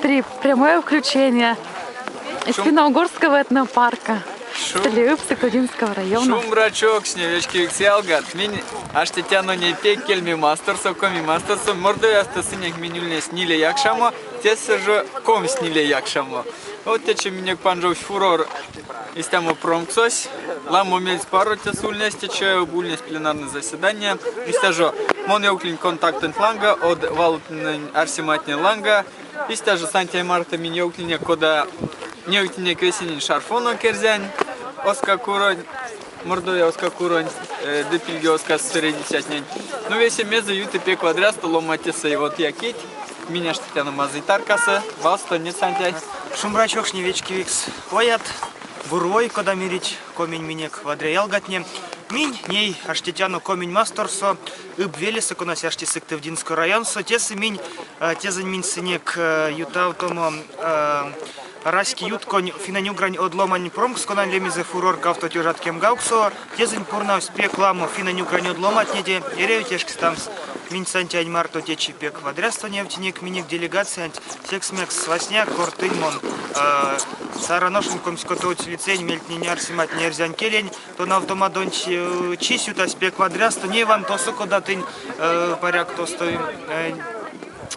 3. Прямое включение из Финно-Угорского этнопарка. Столицы Кудинского района. Шумрачок, сневечки Иксиалгат, мин, аж тетяно не пекель ми мастерсо, коми мастерсо, мордояста синек минюльне сниле якшамо, тесса же ком сниле якшамо. Вот те, чем меня панжов фурор, из тему промксось, ламу мельс пару тесульне стече, бульне пленарное заседание, и стажо, мон яуклин контактен ланга, от валутен арсиматне ланга, и стажо Сантия Марта мин яуклине кода неуклине квесенин шарфоно керзянь, Оска Куронь, мордоя Оска Куронь, депильги Оска средисятнень. Ну весь меза юты пе квадрат столом матеса и вот якить. Меня штатяна мазитаркаса, валсто не сантяй. Шумрачок шневечки викс. Оят, бурвой, кода мирить, комень минек квадряялгатне. Минь, ней, аштетяну комень масторсо, ыб велеса, конась ашти Сыктывдинский районсо, тесы минь, тезань минь сынек ютавтомо, Раськи ютконь финанюгрань одломань промкс конан лемизе фурор кавто тюжат кем гауксо, тезень пурна успех ламо финанюгрань одломать неде, еревитешки стамс минь сантянь марто течи пек квадряство нефтенек миник делегация секс мекс свасняк кортыньмон сараношин комскотоуц лицень мельтниняр симат нерзянь келень, то на автомадонч чисют аспек квадряство не ван то сокодатынь поряк то стоим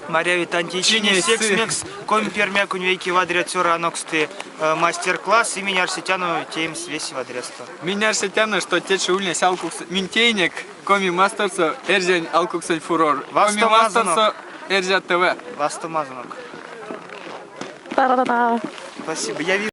Мария Тантичини, секс мекс, коми пермяк унвейки вадряцора аноксты мастер-класс имени Арсетяну теймс веси вадряство. Меня Арсетяну, что тече ульнес алкукс минтейник, коми мастерсо, эрзянь алкуксень фурор. Коми мастерсо, эрзя ТВ. Вастомазанок. Та-да-да-да. Спасибо. Я вижу.